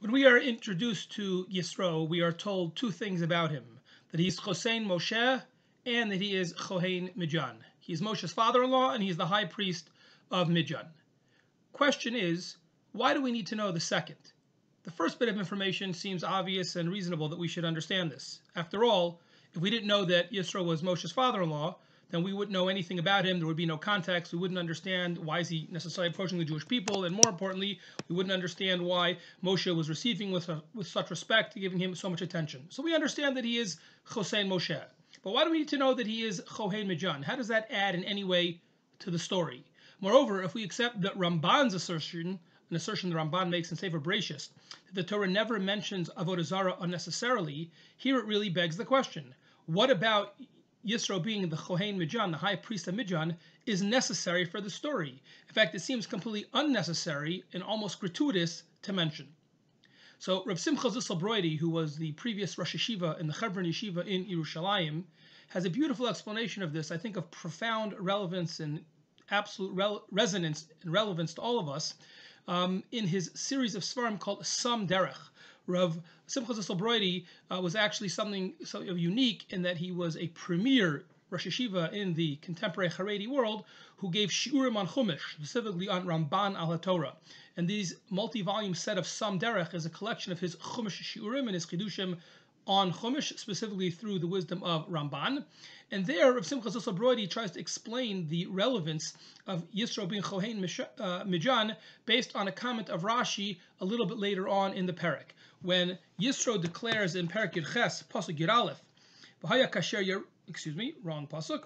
When we are introduced to Yitro, we are told two things about him: that he's Chosein Moshe and that he is Chohein Midyan. He is Moshe's father-in-law and he is the high priest of Midyan. Question is, why do we need to know the second? The first bit of information seems obvious and reasonable that we should understand this. After all, if we didn't know that Yitro was Moshe's father-in-law, then we wouldn't know anything about him. There would be no context. We wouldn't understand why is he necessarily approaching the Jewish people, and more importantly, we wouldn't understand why Moshe was receiving with such respect, giving him so much attention. So we understand that he is Chosein Moshe. But why do we need to know that he is Chohein Midyan? How does that add in any way to the story? Moreover, if we accept that Ramban's assertion, an assertion the Ramban makes in Sefer Bereshis, that the Torah never mentions Avodah Zarah unnecessarily, here it really begs the question: what about Yitro being the Chohein Midyan, the high priest of Midyan, is necessary for the story? In fact, it seems completely unnecessary and almost gratuitous to mention. So Rav Simcha Zissel Broidi, who was the previous Rosh Yeshiva in the Hebron Yeshiva in Yerushalayim, has a beautiful explanation of this, I think of profound relevance and absolute resonance and relevance to all of us, in his series of Svarim called Sam Derech. Rav Simcha Zissel Broidi was actually something so unique in that he was a premier Rosh Yeshiva in the contemporary Haredi world who gave shiurim on Chumash, specifically on Ramban al HaTorah. And these multi-volume set of Sam Derech is a collection of his Chumash shiurim and his chidushim on Chumash, specifically through the wisdom of Ramban. And there, Rav Simcha Zissel Broidi tries to explain the relevance of Yitro being Chohein Midyan based on a comment of Rashi a little bit later on in the Perek, when Yitro declares in Perek Yud Ches, Pasuk Yud Aleph, V'haya kasher wrong pasuk,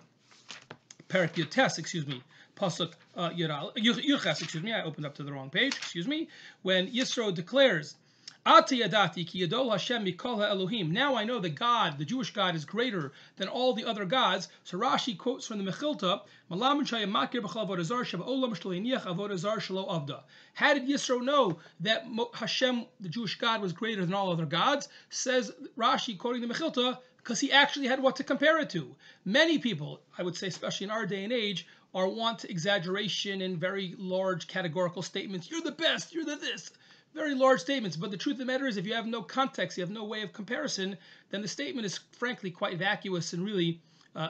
Perek Yud Tes, Pasuk Yud Ches, I opened up to the wrong page, when Yitro declares, Ati yadati ki yadol Hashem mikol ha'elohim. Now I know that God, the Jewish God, is greater than all the other gods. So Rashi quotes from the Mechilta, how did Yisro know that Hashem, the Jewish God, was greater than all other gods? Says Rashi, quoting the Mechilta, because he actually had what to compare it to. Many people, I would say especially in our day and age, are wont to exaggeration and very large categorical statements. You're the best, you're the this. Very large statements, but the truth of the matter is, if you have no context, you have no way of comparison, then the statement is frankly quite vacuous and really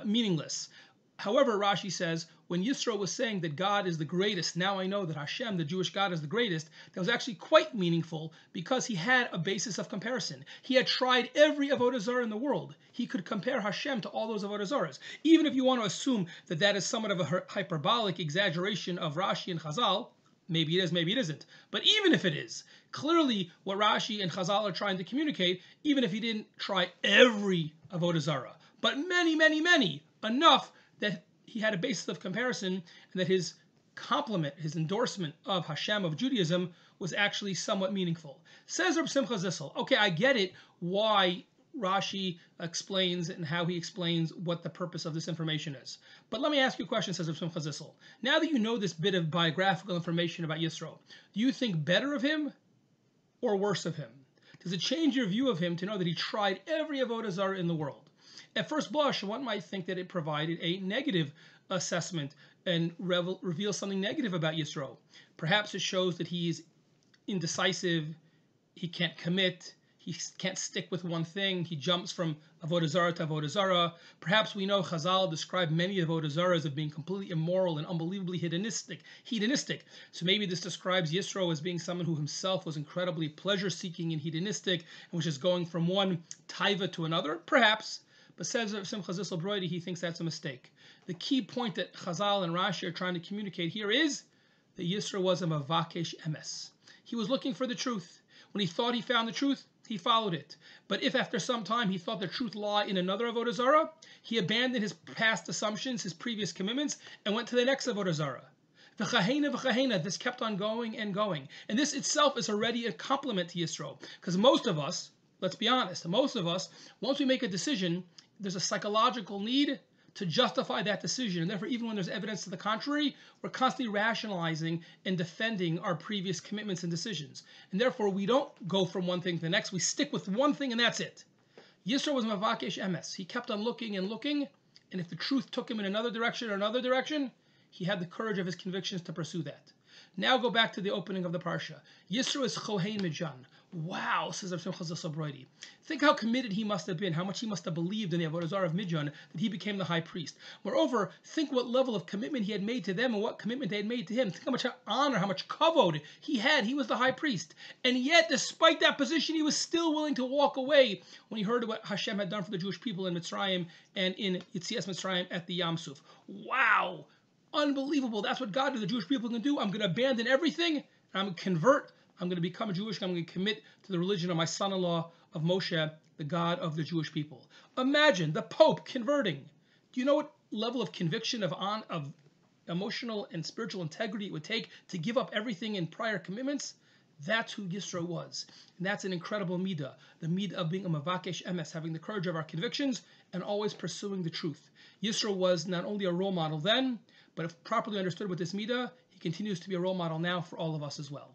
meaningless. However, Rashi says, when Yisro was saying that God is the greatest, now I know that Hashem, the Jewish God, is the greatest, that was actually quite meaningful because he had a basis of comparison. He had tried every Avodah Zarah in the world. He could compare Hashem to all those Avodah Zarahs. Even if you want to assume that that is somewhat of a hyperbolic exaggeration of Rashi and Chazal, maybe it is, maybe it isn't. But even if it is, clearly what Rashi and Chazal are trying to communicate, even if he didn't try every Avodah Zarah, but many, many, many, enough that he had a basis of comparison and that his compliment, his endorsement of Hashem, of Judaism, was actually somewhat meaningful. Says Reb Simcha Zissel, okay, I get it why Rashi explains and how he explains what the purpose of this information is. But let me ask you a question, says Reb Simcha Zissel. Now that you know this bit of biographical information about Yisro, do you think better of him or worse of him? Does it change your view of him to know that he tried every Avodah Zarah in the world? At first blush, one might think that it provided a negative assessment and reveals something negative about Yisro. Perhaps it shows that he is indecisive, he can't commit, he can't stick with one thing. He jumps from Avodah Zarah to Avodah Zarah. Perhaps we know Chazal described many Avodah Zarahs as being completely immoral and unbelievably hedonistic. So maybe this describes Yisro as being someone who himself was incredibly pleasure-seeking and hedonistic, and was just going from one taiva to another. Perhaps. But says Simcha Zissel Broidi, he thinks that's a mistake. The key point that Chazal and Rashi are trying to communicate here is that Yisro was a mavakesh emes. He was looking for the truth. When he thought he found the truth, he followed it. But if after some time he thought the truth lay in another Avodah Zarah, he abandoned his past assumptions, his previous commitments, and went to the next Avodah Zarah. V'chahena, this kept on going and going. And this itself is already a compliment to Yisro. Because most of us, let's be honest, most of us, once we make a decision, there's a psychological need to justify that decision. And therefore, even when there's evidence to the contrary, we're constantly rationalizing and defending our previous commitments and decisions. And therefore, we don't go from one thing to the next. We stick with one thing and that's it. Yisro was mavakesh emes. He kept on looking and looking. And if the truth took him in another direction, he had the courage of his convictions to pursue that. Now go back to the opening of the Parsha. Yisro is Chohein Midyan. Wow, says Rav Simcha Zilsa. Think how committed he must have been, how much he must have believed in the Avodah Zarah of Midyan that he became the high priest. Moreover, think what level of commitment he had made to them and what commitment they had made to him. Think how much honor, how much kavod he had. He was the high priest. And yet, despite that position, he was still willing to walk away when he heard what Hashem had done for the Jewish people in Mitzrayim and in Yitzias Mitzrayim at the Yam Suf. Wow! Unbelievable. That's what God and the Jewish people can do. I'm going to abandon everything, and I'm going to convert. I'm going to become a Jewish. I'm going to commit to the religion of my son-in-law, of Moshe, the God of the Jewish people. Imagine the Pope converting. Do you know what level of conviction, of emotional and spiritual integrity it would take to give up everything in prior commitments? That's who Yisro was. And that's an incredible midah. The midah of being a mavakesh emes, having the courage of our convictions and always pursuing the truth. Yisro was not only a role model then, but if properly understood with this midah, he continues to be a role model now for all of us as well.